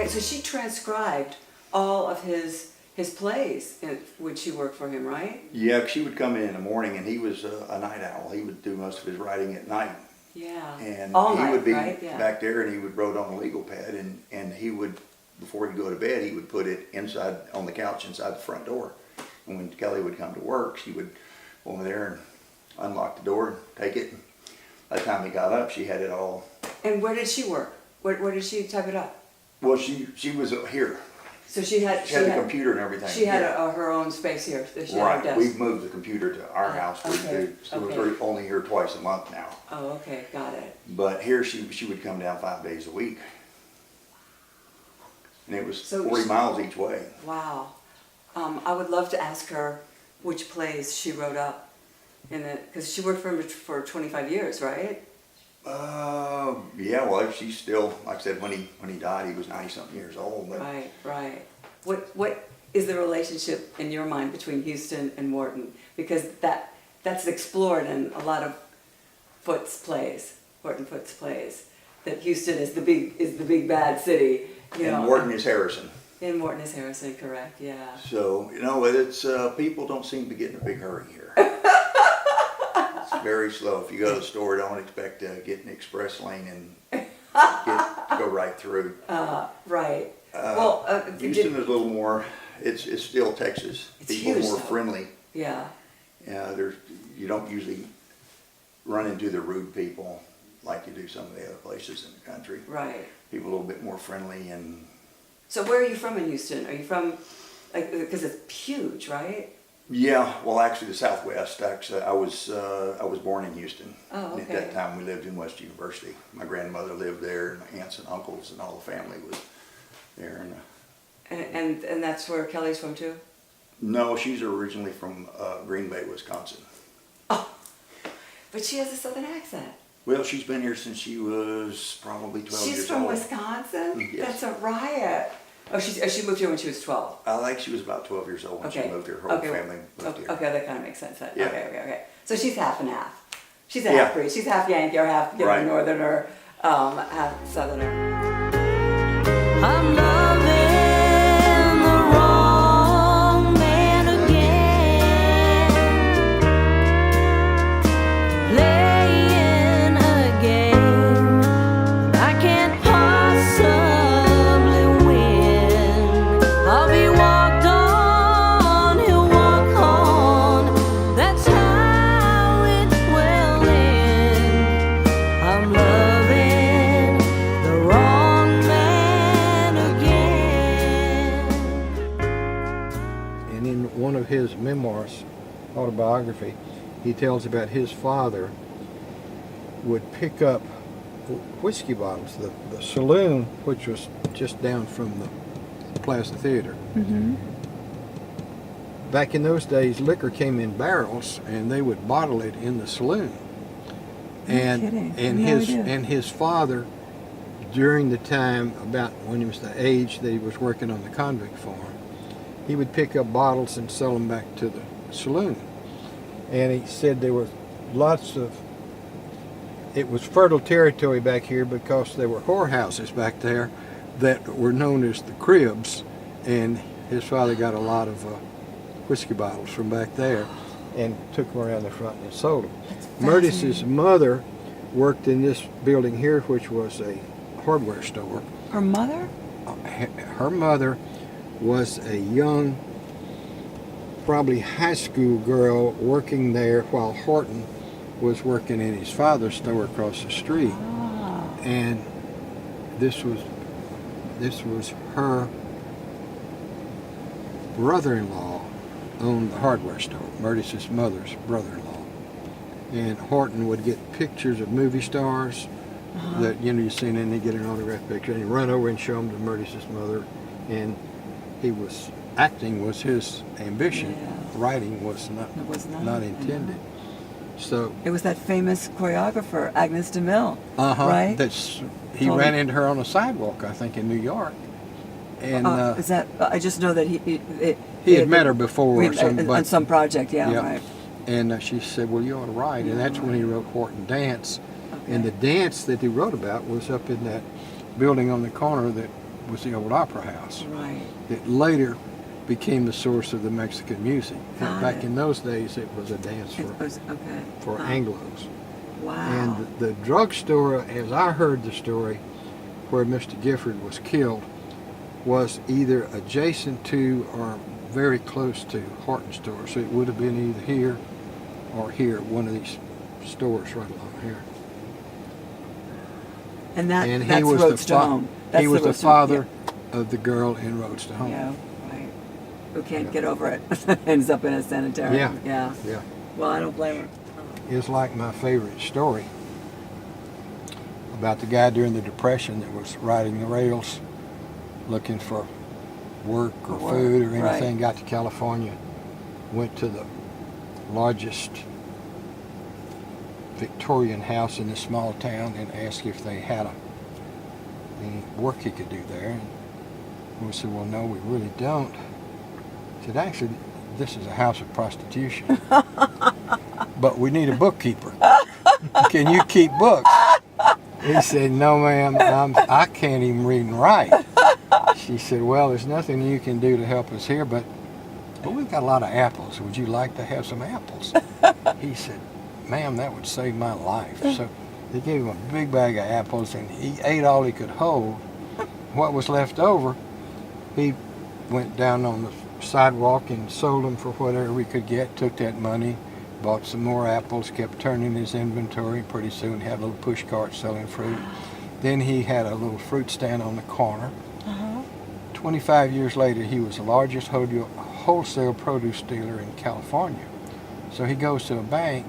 so she transcribed all of his plays, when she worked for him, right? Yeah, she would come in the morning, and he was a night owl. He would do most of his writing at night. Yeah. And all he night, would be right? Yeah. back there, and he would wrote on a legal pad, and he would, before he'd go to bed, he would put it inside on the couch inside the front door. And when Kelly would come to work, she would go over there and unlock the door and take it. And by the time he got up, she had it all. And where did she work? Where did she type it up? Well, she was here. So she had the computer and everything. She had her own space here. She had her Right. desk. We've moved the computer to our house. Okay. We're only here twice a month now. Oh, okay, got it. But here she would come down 5 days a week. And it was So 40 miles each way. Wow. I would love to ask her which plays she wrote up, because she worked for him for 25 years, right? Yeah, well, she's still, like I said, when he died, he was 90-something years old. But Right. What is the relationship in your mind between Houston and Wharton? Because that's explored in a lot of Horton Foote's plays, that Houston is the big bad city. And Wharton is Harrison. And Wharton is Harrison, correct? Yeah. So it's people don't seem to get in a big hurry here. It's very slow. If you go to the store, don't expect to get an express lane and go right through. Right. Houston is a little more. It's still Texas. It's people huge, are more though. friendly. Yeah. Yeah, you don't usually run into the rude people like you do some of the other places in the country. Right. People a little bit more friendly. And So where are you from in Houston? Are you from, because it's huge, right? yeah, well, actually the Southwest. Actually, I was born in Houston. Oh, okay. And at that time, we lived in West University. My grandmother lived there, and my aunts and uncles and all the family was there. And that's where Kelly's from too? No, she's originally from Green Bay, Wisconsin. Oh, but she has a southern accent. Well, she's been here since she was probably 12 years old. She's from Wisconsin? Yes. That's a riot. Oh, she moved here when she was 12. I think she was about 12 years old when she moved here. Her whole family moved here. Okay, that kind of makes sense then. Yeah. Okay. So she's half and half. She's a Yeah. half breed. She's half Yankee or half Right. northerner, half southerner. I'm loving the wrong man again, playing a game I can't possibly win. I'll be walked on, he'll walk on, that's how it will end. I'm loving the wrong man again. And in one of his memoirs, autobiography, he tells about his father would pick up whiskey bottles. The saloon, which was just down from the Plaza Theater. Mm-hmm. Back in those days, liquor came in barrels, and they would bottle it in the saloon. And kidding. I and had no his idea. and his father, during the time about when he was the age that he was working on the convict farm, he would pick up bottles and sell them back to the saloon. And he said there was lots of, it was fertile territory back here because there were whorehouses back there that were known as the cribs, and his father got a lot of whiskey bottles from back there and took them around the front and sold them. Murtis's mother worked in this building here, which was a hardware store. Her mother? Her mother was a young, probably high school girl working there while Horton was working in his father's store across the street. Ah. And this was her brother-in-law owned the hardware store, Murtis's mother's brother-in-law. And Horton would get pictures of movie stars that, you see, and then they get an autograph picture, and he'd run over and show them to Murtis's mother. And acting was his ambition. Yeah. Writing was not It was not, not intended. So It was that famous choreographer, Agnes DeMille, uh-huh, right? he Told ran me. into her on a sidewalk, I think, in New York. And Is that? I just know that he had met her before or something, on some project. Yeah, yeah. right. And she said, well, you ought to write. And that's when he wrote Horton Dance. Okay. And the dance that he wrote about was up in that building on the corner that was the old opera house. Right. It later became the source of the Mexican music. Got Back it. in those days, it was a dance It was, okay. for Huh. Anglos. Wow. And the drugstore, as I heard the story, where Mr. Gifford was killed, was either adjacent to or very close to Horton store. So it would have been either here or here, one of these stores right along here. and that, And he that's was Roadster Home. That's he was the Roadster- father of the girl in Roadster Home. Yeah, right. Who can't get over it. Ends up in a sanitarium. Yeah. Yeah. Yeah. Well, I don't blame her. Is like my favorite story about the guy during the Depression that was riding the rails looking for work or Work, food or right. anything, got to California, went to the largest Victorian house in this small town and asked if they had any work he could do there. And we said, well, no, we really don't. He said, actually, this is a house of prostitution. But we need a bookkeeper. Can you keep books? He said, no, ma'am, I can't even read and write. She said, well, there's nothing you can do to help us here, but we've got a lot of apples. Would you like to have some apples? He said, ma'am, that would save my life. So they gave him a big bag of apples, and he ate all he could hold. What was left over, he went down on the sidewalk and sold them for whatever we could get, took that money, bought some more apples, kept turning his inventory. Pretty soon had a little push cart selling fruit. Then he had a little fruit stand on the corner. 25 years later, he was the largest wholesale produce dealer in California. So he goes to a bank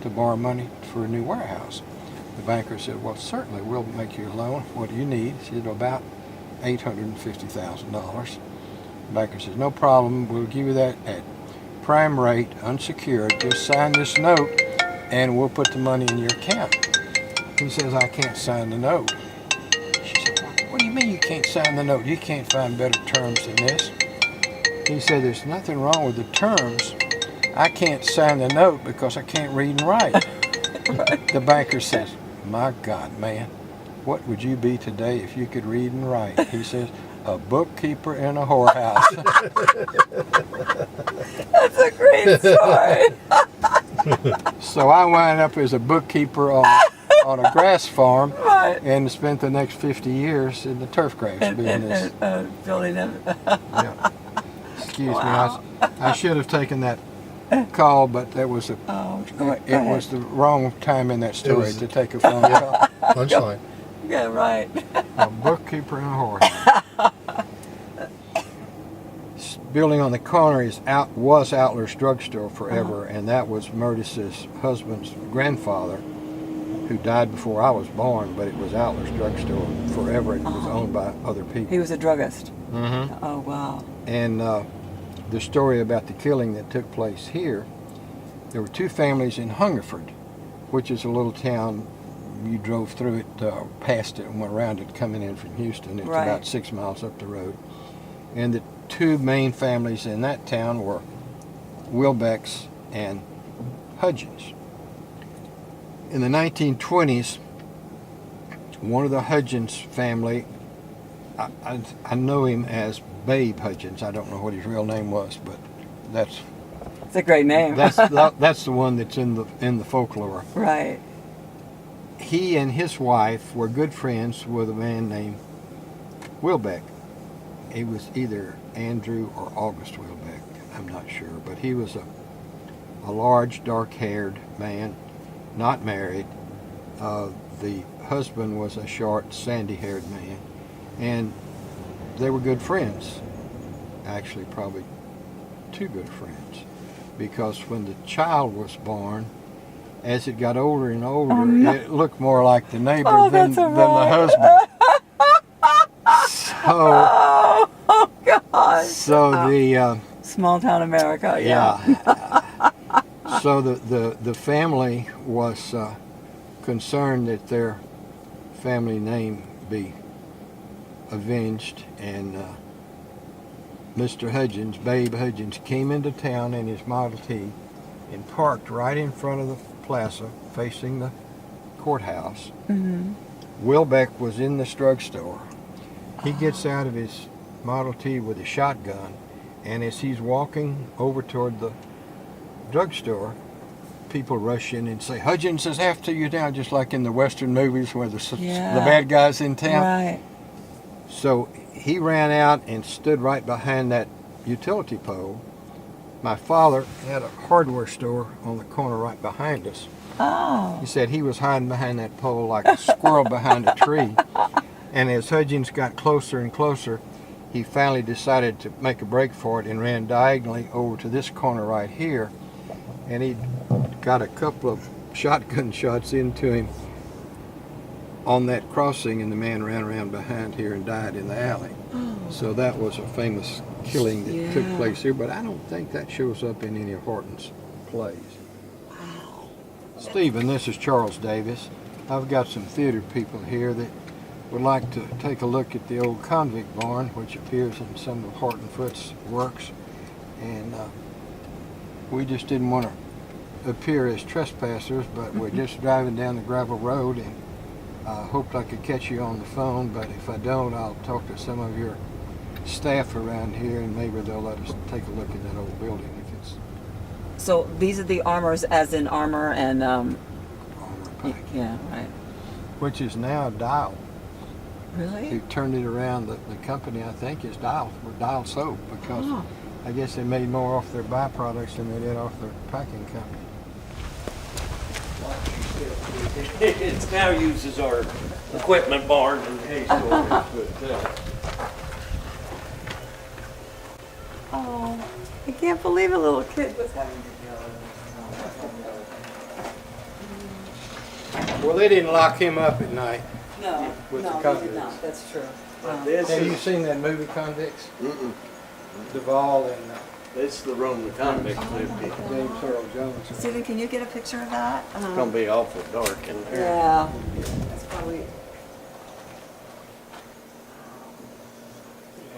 to borrow money for a new warehouse. The banker said, well, certainly, we'll make you a loan. What do you need? He said, about $850,000. The banker says, no problem, we'll give you that at prime rate, unsecured. Just sign this note and we'll put the money in your account. He says, I can't sign the note. She said, what do you mean you can't sign the note? You can't find better terms than this. He said, there's nothing wrong with the terms. I can't sign the note because I can't read and write. Right. The banker says, my God, man, what would you be today if you could read and write? He says, a bookkeeper in a whorehouse. That's a great story. So I wound up as a bookkeeper on a grass farm, Right. and spent the next 50 years in the turf grass business. Building them. Yeah. Excuse Wow. me, I should have taken that call, but that was Oh, it was the wrong time in that story was- to take a phone call. Punchline. Yeah, right. A bookkeeper and a whorehouse. Building on the corner was Outler's Drugstore forever, and that was Murtis's husband's grandfather, who died before I was born, but it was Outler's Drugstore forever. It was owned by other people. He was a druggist. Mm-hmm. Oh, wow. And the story about the killing that took place here, there were two families in Hungerford, which is a little town. You drove through it, past it, and went around it coming in from Houston. It's Right. about 6 miles up the road. And the two main families in that town were Wilbecks and Hudgens. In the 1920s, one of the Hudgens family, I know him as Babe Hudgens. I don't know what his real name was, but that's It's a great name. that's the one that's in the folklore. Right. He and his wife were good friends with a man named Wilbeck. He was either Andrew or August Wilbeck, I'm not sure, but he was a large, dark-haired man, not married. The husband was a short, sandy-haired man, and they were good friends. Actually, probably two good friends, because when the child was born, as it got older and older, Oh, no. it looked more like the neighbor Oh, than that's the husband. So, Oh, gosh. so the Small town America, yeah. so the family was concerned that their family name be avenged, and Mr. Hudgens, Babe Hudgens, came into town in his Model T and parked right in front of the plaza facing the courthouse. Mm-hmm. Wilbeck was in this drugstore, He gets out of his Model T with a shotgun, and as he's walking over toward the drugstore, people rush in and say, "Hudgens is after you now," just like in the Western movies where the bad guys in town. Right. So he ran out and stood right behind that utility pole. My father had a hardware store on the corner right behind us. Oh. He said he was hiding behind that pole like a squirrel behind a tree. And as Hudgens got closer and closer, he finally decided to make a break for it and ran diagonally over to this corner right here. And he got a couple of shotgun shots into him on that crossing, and the man ran around behind here and died in the alley. So that was a famous killing that took place here, but I don't think that shows up in any of Horton's plays. Wow. Stephen, this is Charles Davis. I've got some theater people here that would like to take a look at the old convict barn, which appears in some of Horton Foote's works. And we just didn't want to appear as trespassers, but we're just driving down the gravel road, and hoped I could catch you on the phone, but if I don't, I'll talk to some of your staff around here, and maybe they'll let us take a look at that old building if it's So these are the armors, as in armor and armor pack, yeah, right. which is now Dial. Really? Who turned it around. The company, I think, is Dial, or Dial Soap, because I guess they made more off their byproducts than they did off their packing company. It's now used as our equipment barn and hay storage, but Oh, I can't believe a little kid was having Well, they didn't lock him up at night. No, With the no, we convicts. did not. That's true. this Have you is, seen that movie, Convicts? Duvall and this is the room the convicts lived in. James Earl Jones. Stephen, can you get a picture of that? It's gonna be awful dark in there. Yeah. That's probably.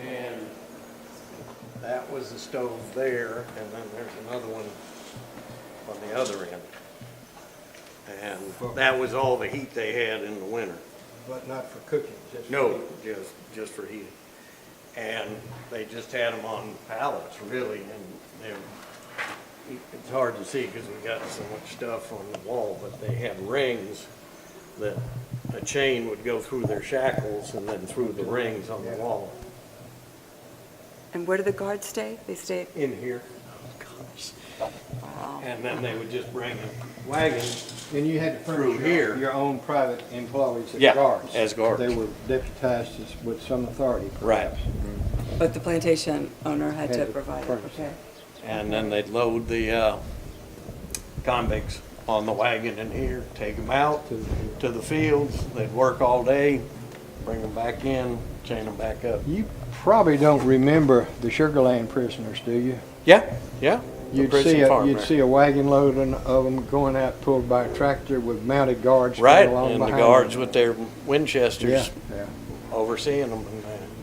And that was the stove there, and then there's another one on the other end. And that was all the heat they had in the winter. But not for cooking, just No, just for heating. And they just had them on pallets, really, and it's hard to see because we got so much stuff on the wall, but they had rings that a chain would go through their shackles and then through the rings on the wall. And where did the guards stay? They stayed. In here. Wow. And then they would just bring a wagon. And you had to Through furnish here. your own private employees as Yeah, guards. as guards. They were deputized with some authority, Right. perhaps. But the plantation owner had to Had to provide it. furnish Okay. And then they'd load the convicts on the wagon in here, take them out to the fields. They'd work all day, bring them back in, chain them back up. You probably don't remember the Sugarland prisoners, do you? Yeah, yeah. the You'd prison see farm you'd there. see a wagon load of them going out pulled by a tractor with mounted guards Right, along and the behind guards them. with their Winchesters Yeah. overseeing them.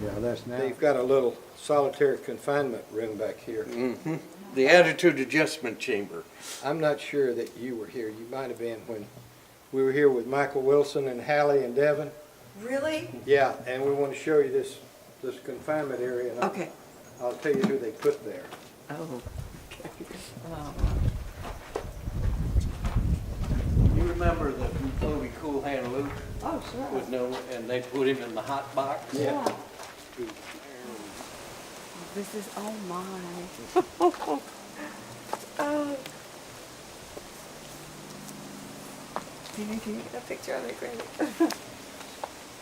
Yeah, that's now. They've got a little solitary confinement room back here. The attitude adjustment chamber. I'm not sure that you were here. You might have been when we were here with Michael Wilson and Hallie and Devin. Really? Yeah, and we want to show you this confinement area. And Okay. I'll tell you who they put there. Oh. Okay. Oh. You remember the Chloe Cool Hand Luke Oh, sure. with and they put him in the hot box? Yeah. This is, oh my. Oh. Stephen, can you get a picture of it, Granny?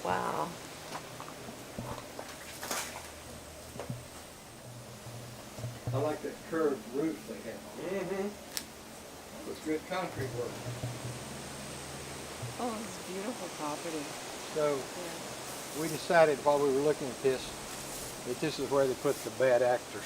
Wow. I like that curved roof they have. With good concrete work. Oh, it's beautiful property. So we decided while we were looking at this that this is where they put the bad actors.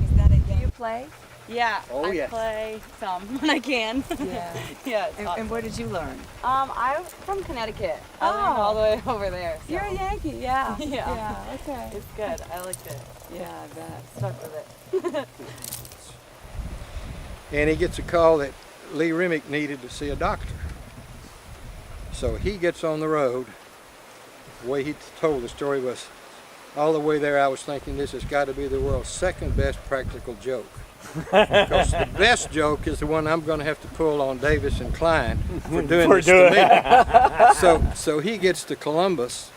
Is that a game? Do you play? Yeah, Oh, I yeah. play some when I can. Yeah. Yeah. It's And awesome. where did you learn? I'm from Connecticut. I learned Oh. all the way over there. So. You're a Yankee, yeah. Yeah. Yeah, okay. It's good. I liked it. Yeah, I bet. Stuck with it. And he gets a call that Lee Remick needed to see a doctor. So he gets on the road. The way he told the story was, all the way there I was thinking this has got to be the world's second best practical joke. Because the best joke is the one I'm going to have to pull on Davis and Klein for doing this to me. So he gets to Columbus.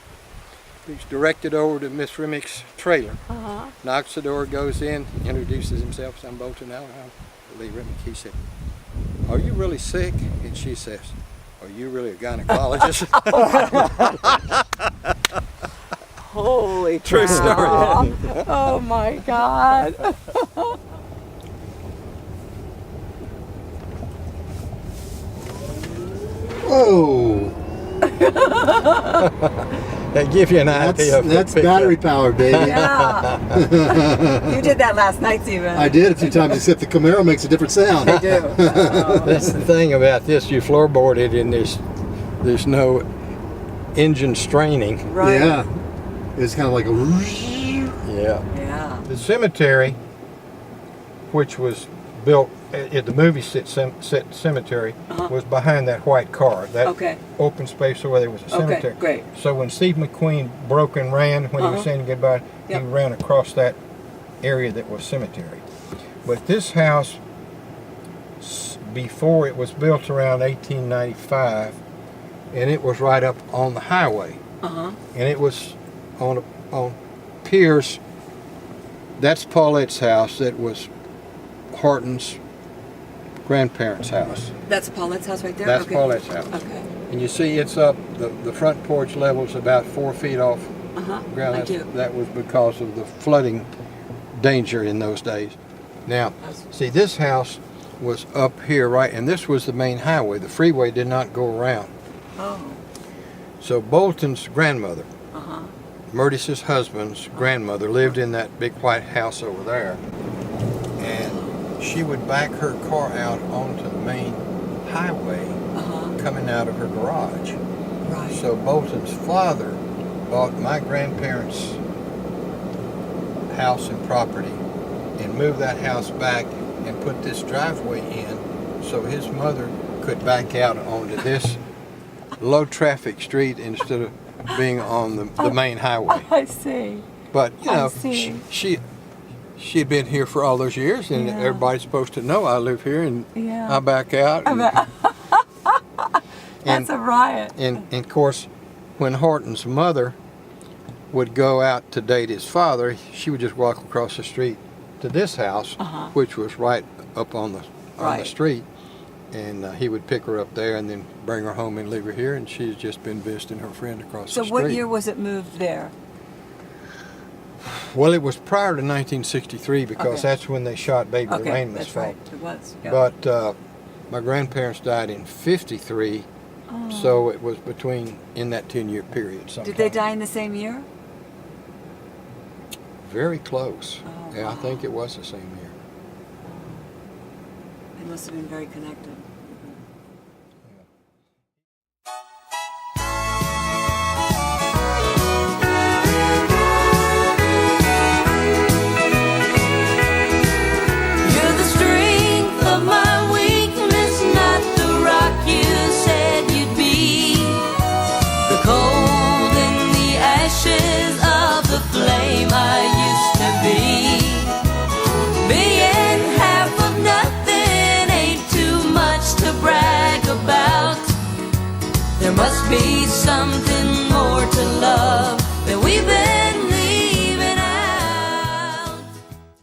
He's directed over to Miss Remick's trailer. Knocks the door, goes in, introduces himself. "I'm Bolton Allen. I'm Lee Remick." He said, "Are you really sick?" And she says, "Are you really a gynecologist?" Holy True story. Oh my God. Whoa! That gives you an idea of That's the battery powered, baby. Yeah. You did that last night, Stephen. I did a few times, except the Camaro makes a different sound. I do. That's the thing about this. You floorboard it, and there's no engine straining. Right. Yeah. It's kind of like a whoosh. Yeah. Yeah. The cemetery, which was built at the movie set cemetery, was behind that white car. That Okay. open space over there was a cemetery. great. So when Steve McQueen broke and ran when he was saying goodbye, Yep. he ran across that area that was cemetery. But this house, before it was built around 1895, and it was right up on the highway. And it was on piers. That's Paulette's house. That was Horton's grandparents' house. That's Paulette's house right there? That's Okay. Paulette's house. Okay. And you see it's up, the front porch level's about 4 feet off ground. Thank you. That was because of the flooding danger in those days. Now, see, this house was up here, right, and this was the main highway. The freeway did not go around. Oh. So Bolton's grandmother, Murtis's husband's grandmother, lived in that big white house over there. And she would back her car out onto the main highway coming out of her garage. Right. So Bolton's father bought my grandparents' house and property and moved that house back and put this driveway in so his mother could back out onto this low traffic street instead of being on the main highway. I see. But you know, see. she'd been here for all those years, and Yeah. everybody's supposed to know I live here, and Yeah. I back out. That's a riot. And of course, when Horton's mother would go out to date his father, she would just walk across the street to this house, which was right up on the Right. street, and he would pick her up there and then bring her home and leave her here, and she's just been visiting her friend across So the street. what year was it moved there? Well, it was prior to 1963 because Okay. that's when they shot Baby Okay, Lorraine this that's fall. right. It was. Yeah. But my grandparents died in '53, so it was in that 10-year period. Did they sometime. die in the same year? Very close. Oh, Yeah, I think it was the same year. They must have been very connected. You're the strength of my weakness, not the rock you said you'd be. The cold in the ashes of the flame I used to be. Being half of nothing ain't too much to brag about. There must be something